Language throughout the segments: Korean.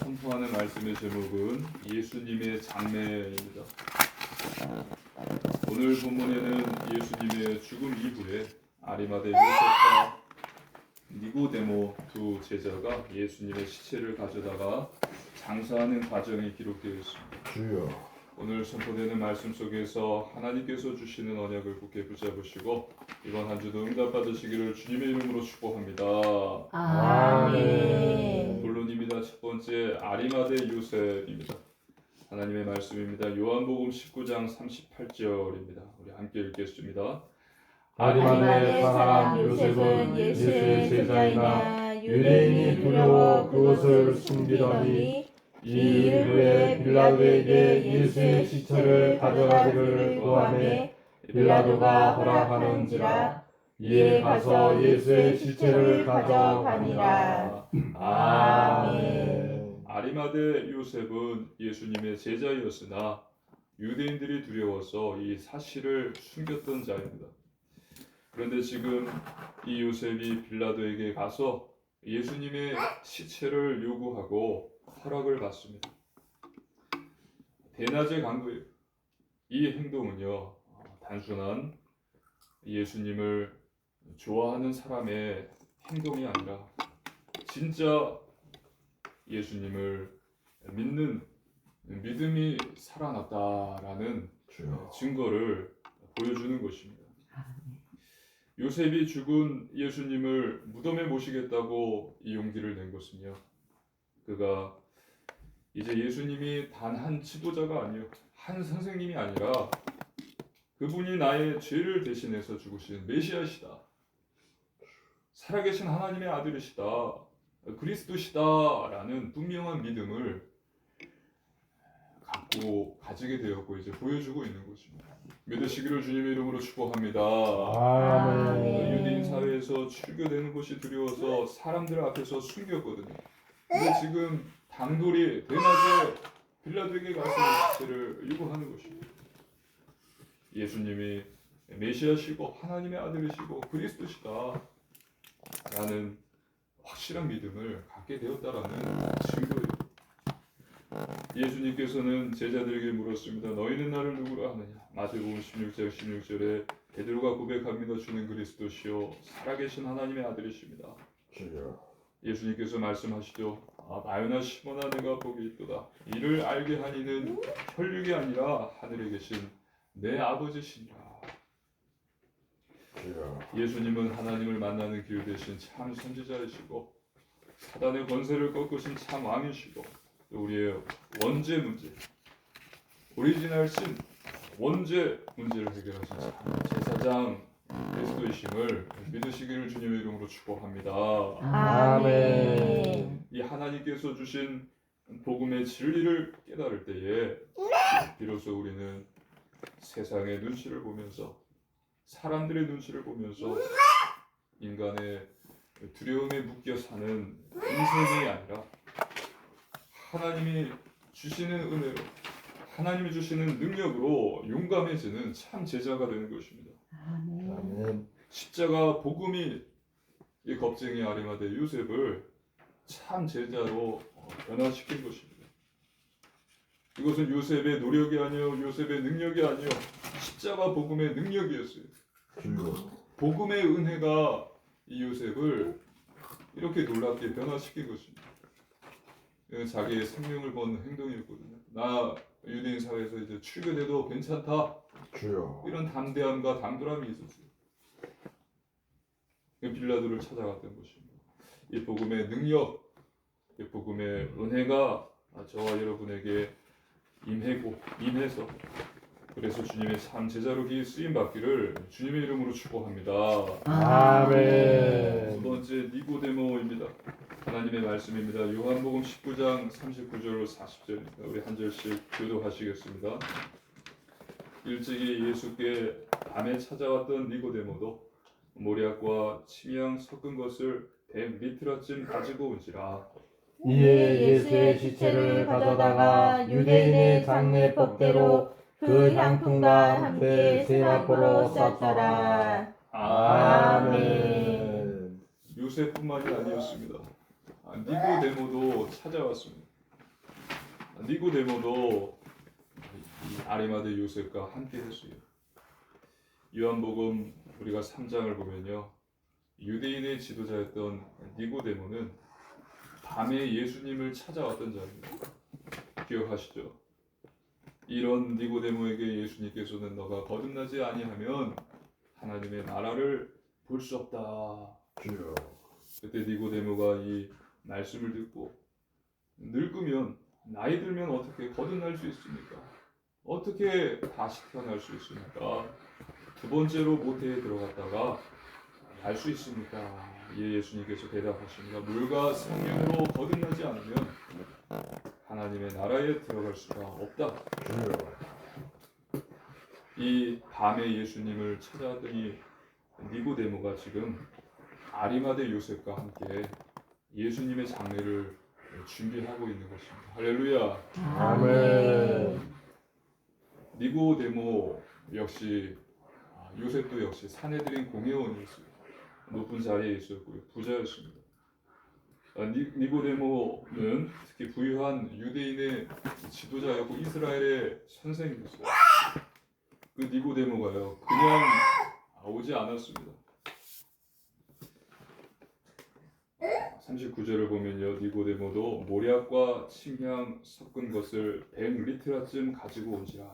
선포하는 말씀의 제목은 예수님의 장례입니다. 오늘 본문에는 예수님의 죽음 이후에 아리마대 요셉과 니고데모 두 제자가 예수님의 시체를 가져다가 장사하는 과정이 기록되어 있습니다. 주여. 오늘 선포되는 말씀 속에서 하나님께서 주시는 언약을 굳게 붙잡으시고 이번 한 주도 응답 받으시기를 주님의 이름으로 축복합니다. 아멘. 본론입니다. 첫 번째 아리마대 요셉입니다. 하나님의 말씀입니다. 요한복음 19장 38절입니다. 우리 함께 읽겠습니다. 아리마대 사람 요셉은 예수의 제자이나 유대인이 두려워 그것을 숨기더니 이 일 후에 빌라도에게 예수의 시체를 가져가기를 구하매 빌라도가 허락하는지라 이에 가서 예수의 시체를 가져가니라. 아멘. 아리마대 요셉은 예수님의 제자였으나 유대인들이 두려워서 이 사실을 숨겼던 자입니다. 그런데 지금 이 요셉이 빌라도에게 가서 예수님의 시체를 요구하고 허락을 받습니다. 대낮의 강도예요. 이 행동은요, 단순한 예수님을 좋아하는 사람의 행동이 아니라 진짜 예수님을 믿는 믿음이 살아났다라는 증거를 보여주는 것입니다. 요셉이 죽은 예수님을 무덤에 모시겠다고 이 용기를 낸 것은요, 그가 이제 예수님이 단 한 지도자가 아니요 한 선생님이 아니라 그분이 나의 죄를 대신해서 죽으신 메시아시다, 살아계신 하나님의 아들이시다, 그리스도시다라는 분명한 믿음을 가지게 되었고 이제 보여주고 있는 것입니다. 믿으시기를 주님의 이름으로 축복합니다. 아멘. 유대인 사회에서 출교되는 것이 두려워서 사람들 앞에서 숨겼거든요. 근데 지금 당돌이 대낮에 빌라도에게 가서 시체를 요구하는 것입니다. 예수님이 메시아시고 하나님의 아들이시고 그리스도시다 라는 확실한 믿음을 갖게 되었다라는 증거예요. 예수님께서는 제자들에게 물었습니다. 너희는 나를 누구라 하느냐? 마태복음 16장 16절에 베드로가 고백합니다. 주는 그리스도시요 살아계신 하나님의 아들이십니다. 주여. 예수님께서 말씀하시죠. 나요나 시몬아 내가 복이 있도다. 이를 알게 하니는 혈육이 아니라 하늘에 계신 내 아버지시니라. 주여. 예수님은 하나님을 만나는 길 되신 참 선지자이시고 사단의 권세를 꺾으신 참 왕이시고 또 우리의 원죄 문제, 오리지널 신, 원죄 문제를 해결하신 참 제사장 그리스도이심을 믿으시기를 주님의 이름으로 축복합니다. 아멘. 이 하나님께서 주신 복음의 진리를 깨달을 때에 비로소 우리는 세상의 눈치를 보면서 사람들의 눈치를 보면서 인간의 두려움에 묶여 사는 인생이 아니라 하나님이 주시는 은혜로 하나님이 주시는 능력으로 용감해지는 참 제자가 되는 것입니다. 아멘. 십자가 복음이 이 겁쟁이 아리마대 요셉을 참 제자로 변화시킨 것입니다. 이것은 요셉의 노력이 아니요 요셉의 능력이 아니요 십자가 복음의 능력이었어요. 주여. 복음의 은혜가 이 요셉을 이렇게 놀랍게 변화시킨 것입니다. 이건 자기의 생명을 건 행동이었거든요. 나 유대인 사회에서 이제 출교돼도 괜찮다, 주여. 이런 담대함과 당돌함이 있었어요. 빌라도를 찾아갔던 것입니다. 이 복음의 능력, 이 복음의 은혜가 저와 여러분에게 임해서 그래서 주님의 참 제자로 쓰임 받기를 주님의 이름으로 축복합니다. 아멘. 두 번째 니고데모입니다. 하나님의 말씀입니다. 요한복음 19장 39절로 40절입니다. 우리 한 절씩 교도하시겠습니다. 일찍이 예수께 밤에 찾아왔던 니고데모도 모략과 침향 섞은 것을 100리터쯤 가지고 온지라. 이에 예수의 시체를 가져다가 유대인의 장례 법대로 그 향품과 함께 세마포로 쌌더라. 아멘. 요셉뿐만이 아니었습니다. 니고데모도 찾아왔습니다. 니고데모도 이 아리마대 요셉과 함께 했어요. 요한복음 우리가 3장을 보면요, 유대인의 지도자였던 니고데모는 밤에 예수님을 찾아왔던 자입니다. 기억하시죠? 이런 니고데모에게 예수님께서는 너가 거듭나지 아니하면 하나님의 나라를 볼 수 없다. 주여. 그때 니고데모가 이 말씀을 듣고, 늙으면, 나이 들면 어떻게 거듭날 수 있습니까? 어떻게 다시 태어날 수 있습니까? 두 번째로 모태에 들어갔다가 날 수 있습니까? 예수님께서 대답하십니다. 물과 성령으로 거듭나지 않으면 하나님의 나라에 들어갈 수가 없다. 주여. 이 밤에 예수님을 찾아왔더니 니고데모가 지금 아리마대 요셉과 함께 예수님의 장례를 준비하고 있는 것입니다. 할렐루야. 아멘. 니고데모 역시, 요셉도 역시 사내들인 공회원이었어요. 높은 자리에 있었고요, 부자였습니다. 니고데모는 특히 부유한 유대인의 지도자였고 이스라엘의 선생이었어요. 그 니고데모가요, 그냥 오지 않았습니다. 39절을 보면요, 니고데모도 모략과 침향 섞은 것을 100리트라쯤 가지고 온지라.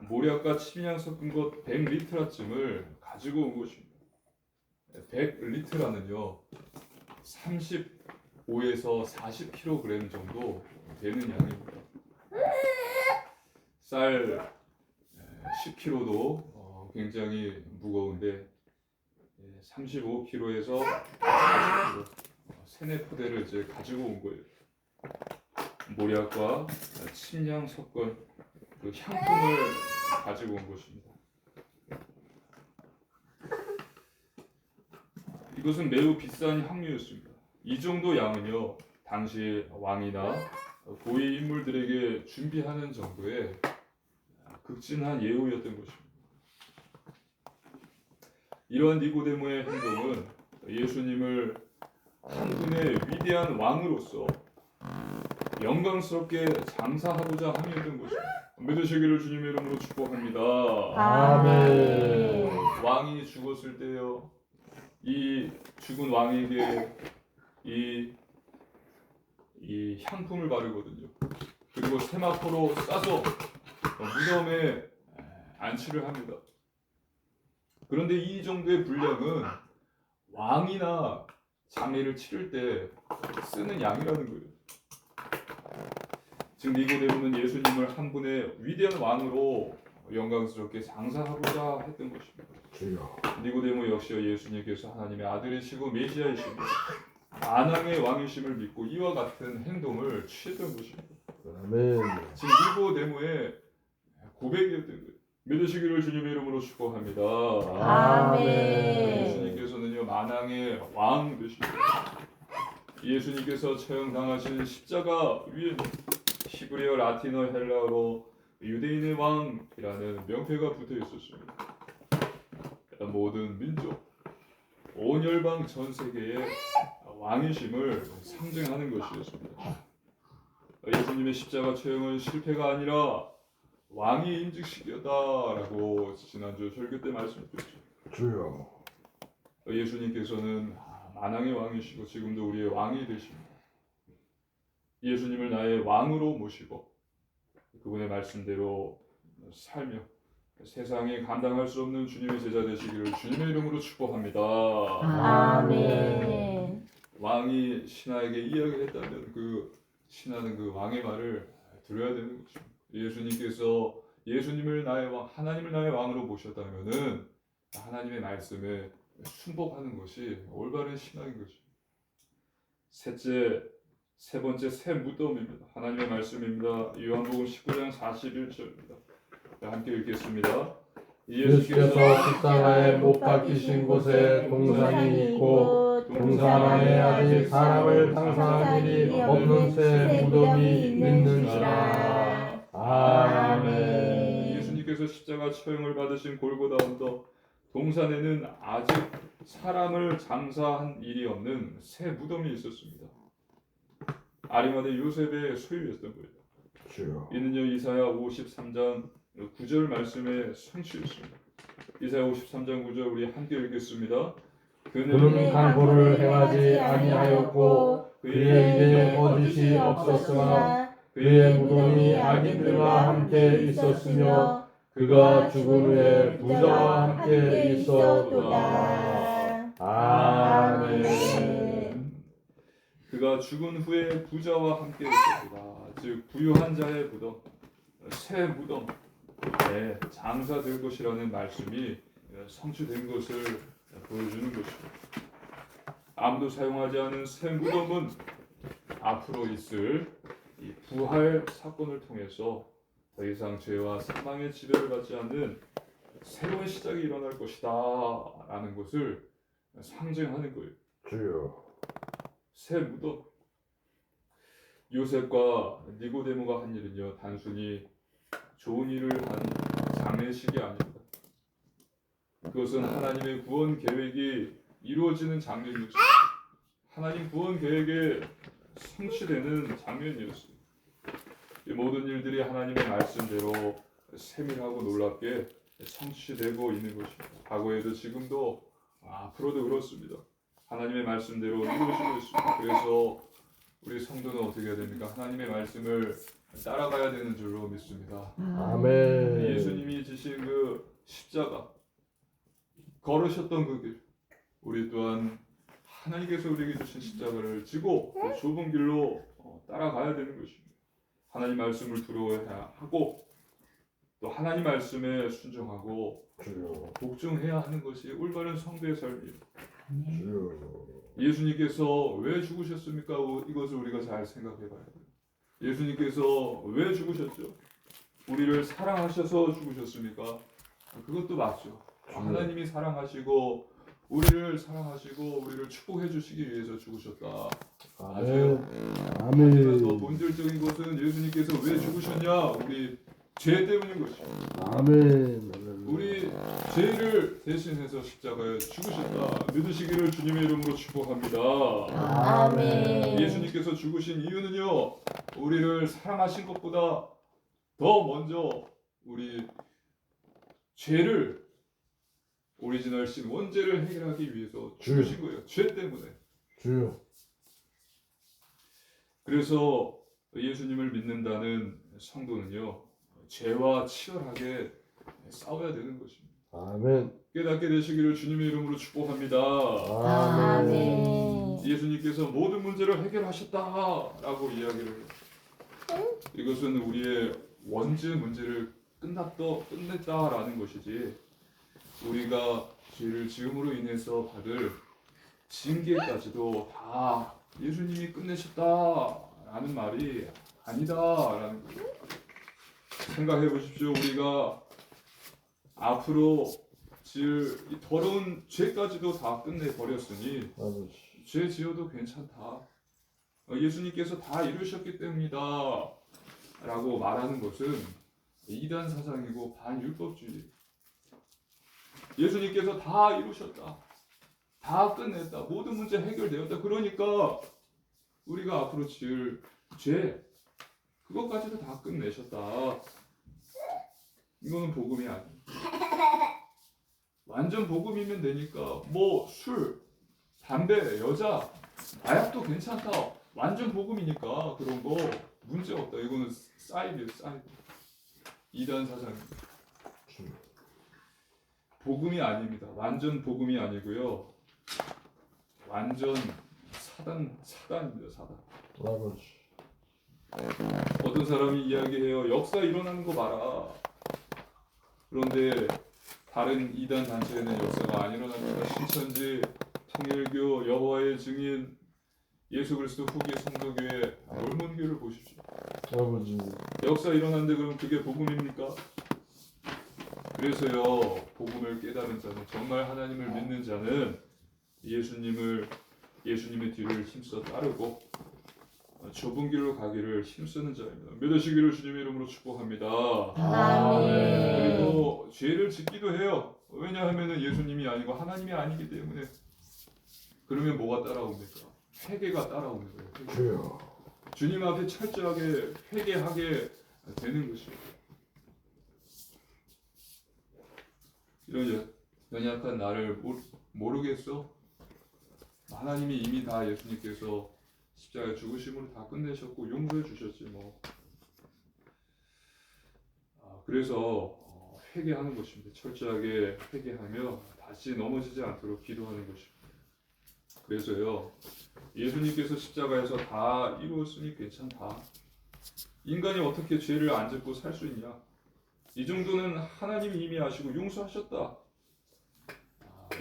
모략과 침향 섞은 것 100리트라쯤을 가지고 온 것입니다. 100리트라는요, 35에서 40kg 정도 되는 양입니다. 쌀 10kg도 굉장히 무거운데 35kg에서 40kg, 세네 포대를 이제 가지고 온 거예요. 모략과 침향 섞은 그 향품을 가지고 온 것입니다. 이것은 매우 비싼 향료였습니다. 이 정도 양은요, 당시 왕이나 고위 인물들에게 준비하는 정도의 극진한 예우였던 것입니다. 이러한 니고데모의 행동은 예수님을 한 분의 위대한 왕으로서 영광스럽게 장사하고자 함이었던 것입니다. 믿으시기를 주님의 이름으로 축복합니다. 아멘. 왕이 죽었을 때요, 이 죽은 왕에게 이 향품을 바르거든요. 그리고 세마포로 싸서 무덤에 안치를 합니다. 그런데 이 정도의 분량은 왕이나 장례를 치를 때 쓰는 양이라는 거예요. 즉 니고데모는 예수님을 한 분의 위대한 왕으로 영광스럽게 장사하고자 했던 것입니다. 주여. 니고데모 역시 예수님께서 하나님의 아들이시고 메시아이시고 만왕의 왕이심을 믿고 이와 같은 행동을 취했던 것입니다. 아멘. 즉 니고데모의 고백이었던 거예요. 믿으시기를 주님의 이름으로 축복합니다. 아멘. 예수님께서는요, 만왕의 왕 되십니다. 예수님께서 처형당하신 십자가 위에 히브리어, 라틴어, 헬라어로 유대인의 왕이라는 명패가 붙어 있었습니다. 모든 민족, 온 열방 전 세계의 왕이심을 상징하는 것이었습니다. 예수님의 십자가 처형은 실패가 아니라 왕이 인직식이었다라고 지난주 설교 때 말씀드렸죠. 주여. 예수님께서는 만왕의 왕이시고 지금도 우리의 왕이 되십니다. 예수님을 나의 왕으로 모시고 그분의 말씀대로 살며 세상에 감당할 수 없는 주님의 제자 되시기를 주님의 이름으로 축복합니다. 아멘. 왕이 신하에게 이야기했다면 그 신하는 그 왕의 말을 들어야 되는 것입니다. 예수님께서 예수님을 나의 왕, 하나님을 나의 왕으로 모셨다면은 하나님의 말씀에 순복하는 것이 올바른 신앙인 것입니다. 세 번째 새 무덤입니다. 하나님의 말씀입니다. 요한복음 19장 41절입니다. 함께 읽겠습니다. 예수께서 십자가에 못 박히신 곳에 동산이 있고 동산 안에 아직 사람을 장사할 일이 없는 새 무덤이 있는지라. 아멘. 예수님께서 십자가 처형을 받으신 골고다 언덕 동산에는 아직 사람을 장사한 일이 없는 새 무덤이 있었습니다. 아리마대 요셉의 소유였던 거예요. 주여. 이는요 이사야 53장 9절 말씀의 성취였습니다. 이사야 53장 9절 우리 함께 읽겠습니다. 그는 강포를 행하지 아니하였고 그의 입에 거짓이 없었으나 그의 무덤이 악인들과 함께 있었으며 그가 죽은 후에 부자와 함께 있었도다. 아멘. 그가 죽은 후에 부자와 함께 있었도다. 즉 부유한 자의 무덤, 새 무덤에 장사될 것이라는 말씀이 성취된 것을 보여주는 것입니다. 아무도 사용하지 않은 새 무덤은 앞으로 있을 이 부활 사건을 통해서 더 이상 죄와 사망의 지배를 받지 않는 새로운 시작이 일어날 것이다 라는 것을 상징하는 거예요. 주여. 새 무덤. 요셉과 니고데모가 한 일은요 단순히 좋은 일을 한 장례식이 아닙니다. 그것은 하나님의 구원 계획이 이루어지는 장면이었습니다. 하나님 구원 계획에 성취되는 장면이었습니다. 이 모든 일들이 하나님의 말씀대로 세밀하고 놀랍게 성취되고 있는 것입니다. 과거에도 지금도 앞으로도 그렇습니다. 하나님의 말씀대로 이루어지고 있습니다. 그래서 우리 성도는 어떻게 해야 됩니까? 하나님의 말씀을 따라가야 되는 줄로 믿습니다. 아멘. 예수님이 지신 그 십자가 걸으셨던 그 길, 우리 또한 하나님께서 우리에게 주신 십자가를 지고 그 좁은 길로 따라가야 되는 것입니다. 하나님 말씀을 들어야 하고 또 하나님 말씀에 순종하고 주여. 복종해야 하는 것이 올바른 성도의 삶이에요. 주여. 예수님께서 왜 죽으셨습니까? 이것을 우리가 잘 생각해 봐야 돼요. 예수님께서 왜 죽으셨죠? 우리를 사랑하셔서 죽으셨습니까? 그것도 맞죠. 하나님이 사랑하시고 우리를 사랑하시고 우리를 축복해 주시기 위해서 죽으셨다. 맞아요. 하지만 더 본질적인 것은 예수님께서 왜 죽으셨냐? 우리 죄 때문인 것입니다. 아멘. 우리 죄를 대신해서 십자가에 죽으셨다. 믿으시기를 주님의 이름으로 축복합니다. 아멘. 예수님께서 죽으신 이유는요, 우리를 사랑하신 것보다 더 먼저 우리 죄를 오리지널 신 원죄를 해결하기 위해서 죽으신 거예요. 죄 때문에. 주여. 그래서 예수님을 믿는다는 성도는요, 죄와 치열하게 싸워야 되는 것입니다. 아멘. 깨닫게 되시기를 주님의 이름으로 축복합니다. 아멘. 예수님께서 모든 문제를 해결하셨다라고 이야기를 해요. 이것은 우리의 원죄 문제를 끝냈다라는 것이지 우리가 죄를 지음으로 인해서 받을 징계까지도 다 예수님이 끝내셨다라는 말이 아니다라는 거예요. 생각해 보십시오. 우리가 앞으로 지을 이 더러운 죄까지도 다 끝내버렸으니 아버지. 죄 지어도 괜찮다. 예수님께서 다 이루셨기 때문이다 라고 말하는 것은 이단 사상이고 반율법주의. 예수님께서 다 이루셨다. 다 끝냈다. 모든 문제 해결되었다. 그러니까 우리가 앞으로 지을 죄 그것까지도 다 끝내셨다. 이거는 복음이 아니에요. 완전 복음이면 되니까 뭐 술, 담배, 여자, 마약도 괜찮다. 완전 복음이니까 그런 거 문제 없다. 이거는 사이드예요, 사이드. 이단 사상입니다. 복음이 아닙니다. 완전 복음이 아니고요. 완전 사단입니다. 사단. 아버지. 어떤 사람이 이야기해요. 역사 일어나는 거 봐라. 그런데 다른 이단 단체에는 역사가 안 일어납니다. 신천지, 통일교, 여호와의 증인, 예수 그리스도 후기 성도교회, mormon교를 보십시오. 아버지. 역사 일어났는데 그럼 그게 복음입니까? 그래서요, 복음을 깨달은 자는 정말 하나님을 믿는 자는 예수님의 뒤를 힘써 따르고 좁은 길로 가기를 힘쓰는 자입니다. 믿으시기를 주님의 이름으로 축복합니다. 아멘. 그리고 죄를 짓기도 해요. 왜냐하면 예수님이 아니고 하나님이 아니기 때문에. 그러면 뭐가 따라옵니까? 회개가 따라오는 거예요. 회개. 주여. 주님 앞에 철저하게 회개하게 되는 것입니다. 이런 연약한 나를 모르겠어? 하나님이 이미 다 예수님께서 십자가에 죽으심으로 다 끝내셨고 용서해 주셨지 뭐. 그래서 회개하는 것입니다. 철저하게 회개하며 다시 넘어지지 않도록 기도하는 것입니다. 그래서요, 예수님께서 십자가에서 다 이루었으니 괜찮다. 인간이 어떻게 죄를 안 짓고 살 수 있냐? 이 정도는 하나님이 이미 아시고 용서하셨다.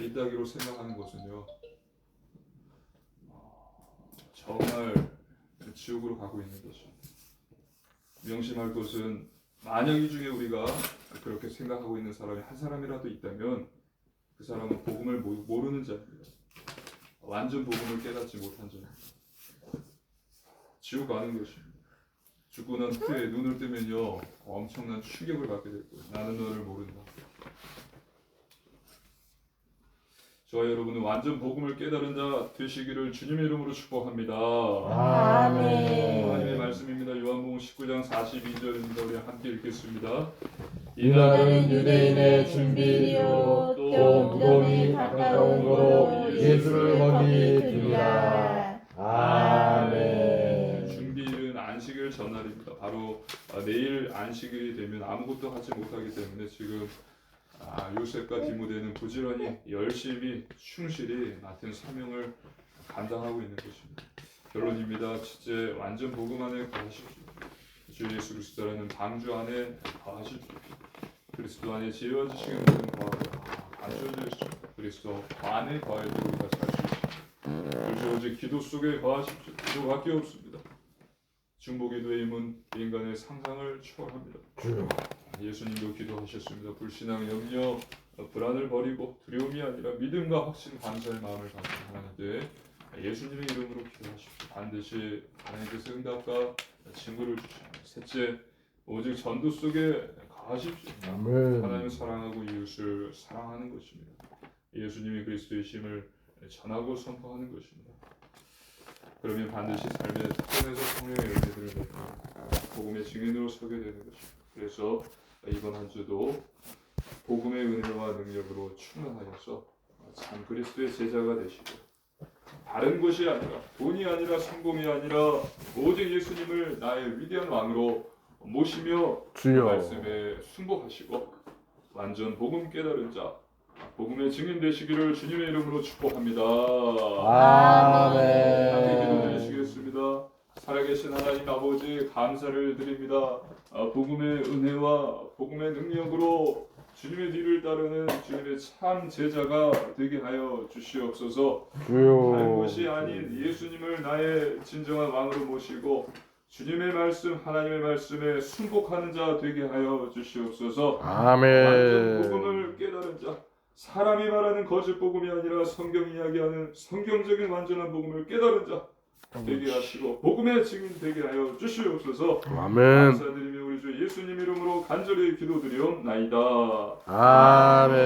이따기로 생각하는 것은요, 정말 지옥으로 가고 있는 것입니다. 명심할 것은 만약 이 중에 우리가 그렇게 생각하고 있는 사람이 한 사람이라도 있다면 그 사람은 복음을 모르는 자입니다. 완전 복음을 깨닫지 못한 자입니다. 지옥 가는 것입니다. 죽고 난 후에 눈을 뜨면요 엄청난 충격을 받게 될 거예요. 나는 너를 모른다. 저와 여러분은 완전 복음을 깨달은 자 되시기를 주님의 이름으로 축복합니다. 아멘. 하나님의 말씀입니다. 요한복음 19장 42절입니다. 우리 함께 읽겠습니다. 이날은 유대인의 준비일이요 또 무덤이 가까운 거로 예수를 거기 두리라. 아멘. 준비일은 안식일 전날입니다. 바로 내일 안식일이 되면 아무것도 하지 못하기 때문에 지금 요셉과 디모데는 부지런히 열심히 충실히 맡은 사명을 감당하고 있는 것입니다. 결론입니다. 첫째, 완전 복음 안에 거하십시오. 주 예수 그리스도라는 방주 안에 거하십시오. 그리스도 안에 지혜와 지식의 모든 거하고 감춰져 있습니다. 그리스도 안에 거할 때 우리가 살 수 있습니다. 그래서 오직 기도 속에 거하십시오. 기도밖에 없습니다. 중보기도의 힘은 인간의 상상을 초월합니다. 예수님도 기도하셨습니다. 불신앙, 염려, 불안을 버리고 두려움이 아니라 믿음과 확신, 감사의 마음을 가진 하나님께 예수님의 이름으로 기도하십시오. 반드시 하나님께서 응답과 증거를 주십니다. 셋째, 오직 전도 속에 가십시오. 아멘. 하나님을 사랑하고 이웃을 사랑하는 것입니다. 예수님이 그리스도의 심을 전하고 선포하는 것입니다. 그러면 반드시 삶의 특권에서 성령의 열매들을 맺고 복음의 증인으로 서게 되는 것입니다. 그래서 이번 한 주도 복음의 은혜와 능력으로 충만하여서 참 그리스도의 제자가 되시고 다른 것이 아니라 돈이 아니라 성공이 아니라 오직 예수님을 나의 위대한 왕으로 모시며 주여. 말씀에 순복하시고 완전 복음 깨달은 자 복음의 증인 되시기를 주님의 이름으로 축복합니다. 아멘. 함께 기도드리시겠습니다. 살아계신 하나님 아버지 감사를 드립니다. 복음의 은혜와 복음의 능력으로 주님의 뒤를 따르는 주님의 참 제자가 되게 하여 주시옵소서. 주여. 다른 것이 아닌 예수님을 나의 진정한 왕으로 모시고 주님의 말씀 하나님의 말씀에 순복하는 자 되게 하여 주시옵소서. 아멘. 완전 복음을 깨달은 자 사람이 말하는 거짓 복음이 아니라 성경 이야기하는 성경적인 완전한 복음을 깨달은 자 되게 하시고 복음의 증인 되게 하여 주시옵소서. 아멘. 감사드리며 우리 주 예수님 이름으로 간절히 기도드리옵나이다. 아멘.